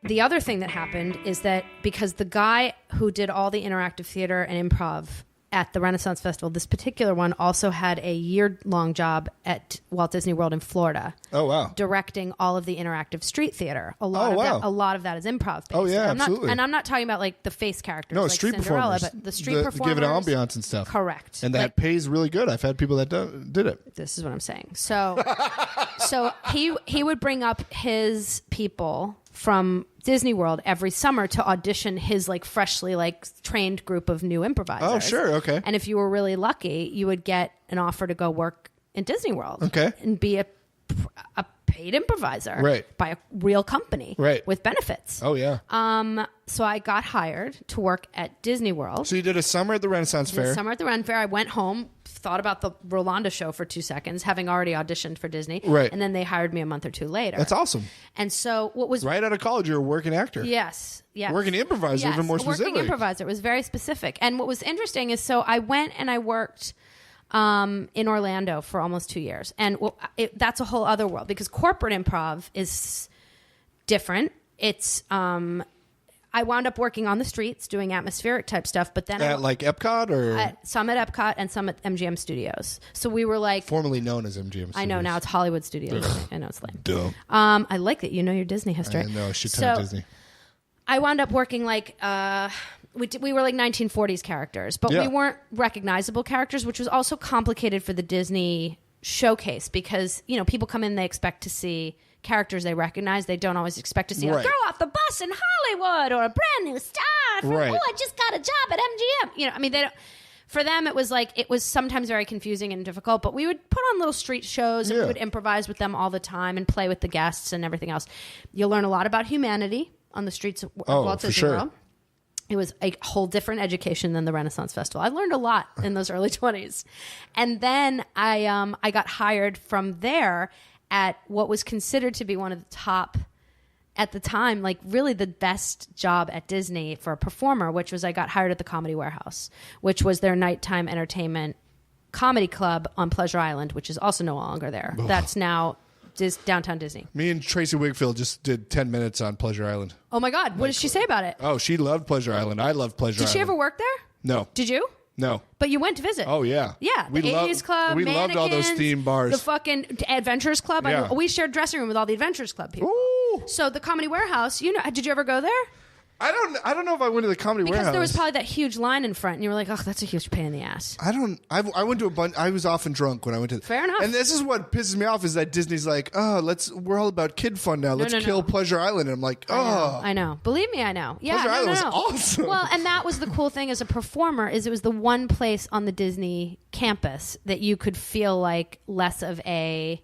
the other thing that happened is that because the guy who did all the interactive theater and improv at the Renaissance Festival, this particular one also had a year-long job at Walt Disney World in Florida. Oh, wow. Directing all of the interactive street theater. A lot of that is improv based. Oh, yeah, absolutely. I'm not talking about like the face characters, no, like street Cinderella, performers. but the street performers. Give it ambiance and stuff. Correct. And that pays really good. I've had people that did it. This is what I'm saying. So he would bring up his people from Disney World every summer to audition his like freshly like trained group of new improvisers. Oh, sure. Okay. And if you were really lucky, you would get an offer to go work in Disney World. Okay. And be a paid improviser. Right. By a real company. Right. With benefits. Oh, yeah. So I got hired to work at Disney World. So you did a summer at the Renaissance Fair. Summer at the Ren Fair. I went home, thought about the Rolanda show for 2 seconds, having already auditioned for Disney. Right. And then they hired me a month or two later. That's awesome. And so what was... Right out of college, you're a working actor. Yes. Working improviser, even more specific. Working improviser. It was very specific. And what was interesting is, so I went and I worked in Orlando for almost 2 years. And that's a whole other world because corporate improv is different. It's... I wound up working on the streets doing atmospheric type stuff, but then at like Epcot or some at Epcot and some at MGM Studios. So we were like formerly known as MGM Studios. I know now it's Hollywood Studios. I know it's lame. Dumb. I like that you know your Disney history. I know a shit ton of Disney. I wound up working like we were like 1940s characters, but we weren't recognizable characters, which was also complicated for the Disney showcase because people come in, they expect to see characters they recognize. They don't always expect to see a girl off the bus in Hollywood or a brand new star from, I just got a job at MGM. They don't. For them, it was sometimes very confusing and difficult, but we would put on little street shows and we would improvise with them all the time and play with the guests and everything else. You'll learn a lot about humanity on the streets of Walt Disney World. It was a whole different education than the Renaissance Festival. I learned a lot in those early 20s. And then I got hired from there at what was considered to be one of the top, at the time, like really the best job at Disney for a performer, which was I got hired at the Comedy Warehouse, which was their nighttime entertainment comedy club on Pleasure Island, which is also no longer there. Ugh. That's now downtown Disney. Me and Tracy Wigfield just did 10 minutes on Pleasure Island. Oh my God. What did she say about it? Oh, she loved Pleasure Island. I love Pleasure Island. Did she ever work there? No. Did you? No. But you went to visit. Oh, yeah. Yeah. The 80s Club, we loved all those theme bars. The fucking Adventurers Club. Yeah. We shared dressing room with all the Adventurers Club people. Ooh. So the Comedy Warehouse, did you ever go there? I don't know if I went to the Comedy Warehouse. Because there was probably that huge line in front, and you were like, oh, that's a huge pain in the ass. I went to a bunch. I was often drunk when I went to. Fair enough. And this is what pisses me off is that Disney's like, we're all about kid fun now. Let's kill Pleasure Island. And I'm like, I know. Believe me, I know. Yeah, Pleasure Island was awesome. Well, and that was the cool thing as a performer is it was the one place on the Disney campus that you could feel like less of a...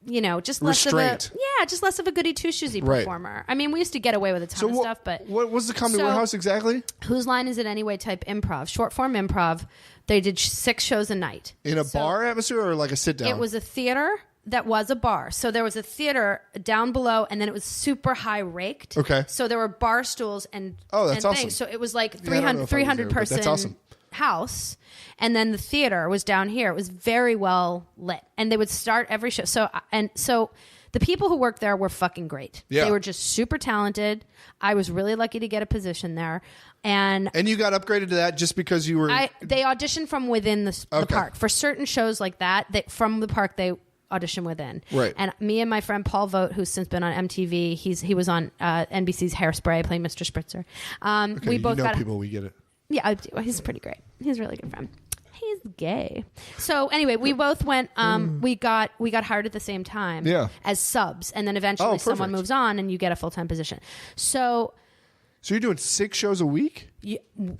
just less restraint. just less of a goody two-shoesy performer. I mean, we used to get away with a ton of stuff, but what was the Comedy Warehouse exactly? Whose Line Is It Anyway type improv, short form improv. They did 6 shows a night in a bar atmosphere or like a sit down. It was a theater that was a bar. So there was a theater down below, and then it was super high raked. Okay. So there were bar stools and that's awesome. Things. So it was like 300 person. That's awesome. House, and then the theater was down here. It was very well lit, and they would start every show. So the people who worked there were fucking great. Yeah. They were just super talented. I was really lucky to get a position there, and you got upgraded to that just because you were. They auditioned from within the park for certain shows like that. From the park they audition within. Right. And me and my friend Paul Vogt, who's since been on MTV, he was on NBC's Hairspray playing Mr. Spritzer. We both got people. We get it. Yeah, I do. He's pretty great. He's a really good friend. He's gay. So anyway, we both went. We got hired at the same time. Yeah. As subs, and then eventually someone moves on, and you get a full-time position. So you're doing 6 shows a week?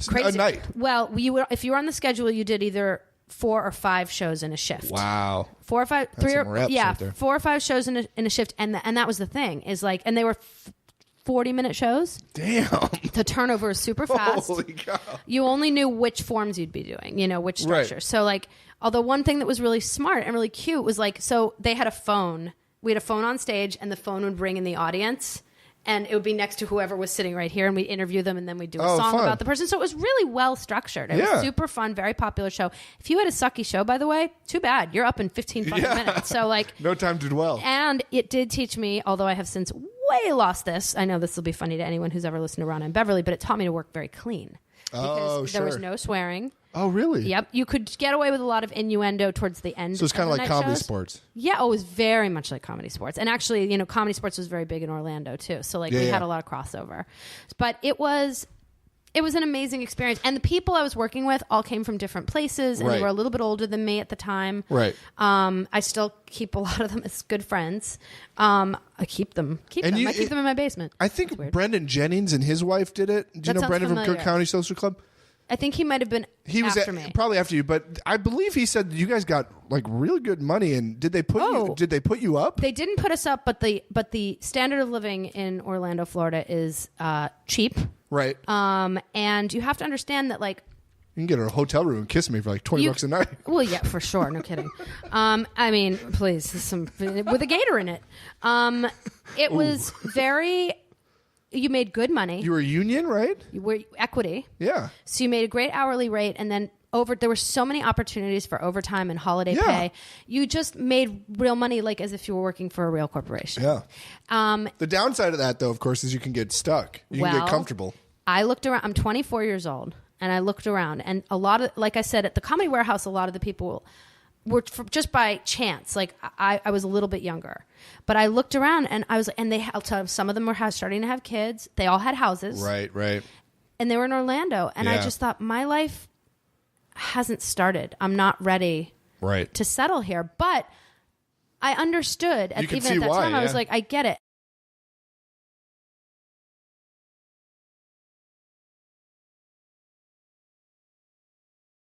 Crazy. A night? Well, if you were on the schedule, you did either 4 or 5 shows in a shift. Wow. 4 or 5, That's 3 or reps right there. 4 or 5 shows in a shift, and that was the thing is like, and they were 40-minute shows. Damn. The turnover is super fast. Holy cow. You only knew which forms you'd be doing, which structure. Right. So although one thing that was really smart and really cute was so they had a phone. We had a phone on stage, and the phone would ring in the audience, and it would be next to whoever was sitting right here, and we'd interview them, and then we'd do a song fun. about the person. So it was really well structured. It was super fun, very popular show. If you had a sucky show, by the way, too bad. You're up in 15 fucking minutes. So no time to dwell. And it did teach me, although I have since way lost this. I know this will be funny to anyone who's ever listened to Ronna and Beverly, but it taught me to work very clean. Because there was no swearing. Oh, really? Yep. You could get away with a lot of innuendo towards the end. So it's kind of like Comedy Sports. Yeah, it was very much like Comedy Sports. And actually, Comedy Sports was very big in Orlando too. So we had a lot of crossover. But it was an amazing experience. And the people I was working with all came from different places, and they were a little bit older than me at the time. Right. I still keep a lot of them as good friends. I keep them. I keep them in my basement. I think Brendan Jennings and his wife did it. Do you know Brendan from Cook County Social Club? I think he might have been after me. Probably after you, but I believe he said you guys got really good money. And did they put you up? They didn't put us up, but the standard of living in Orlando, Florida is cheap. Right. And you have to understand that you can get a hotel room and kiss me for $20 a night. Well, yeah, for sure. No kidding. I mean, please, with a gator in it. It was very. You made good money. You were union, right? You were equity. Yeah. So you made a great hourly rate, and then there were so many opportunities for overtime and holiday pay. You just made real money, as if you were working for a real corporation. Yeah. The downside of that, though, of course, is you can get stuck. You can get comfortable. I looked around. I'm 24 years old, and I looked around, and a lot of, like I said, at the Comedy Warehouse, a lot of the people were just by chance. I was a little bit younger, but I looked around, and some of them were starting to have kids. They all had houses. Right. And they were in Orlando, and I just thought, my life hasn't started. I'm not ready to settle here. But I understood even at that time. I was like, I get it.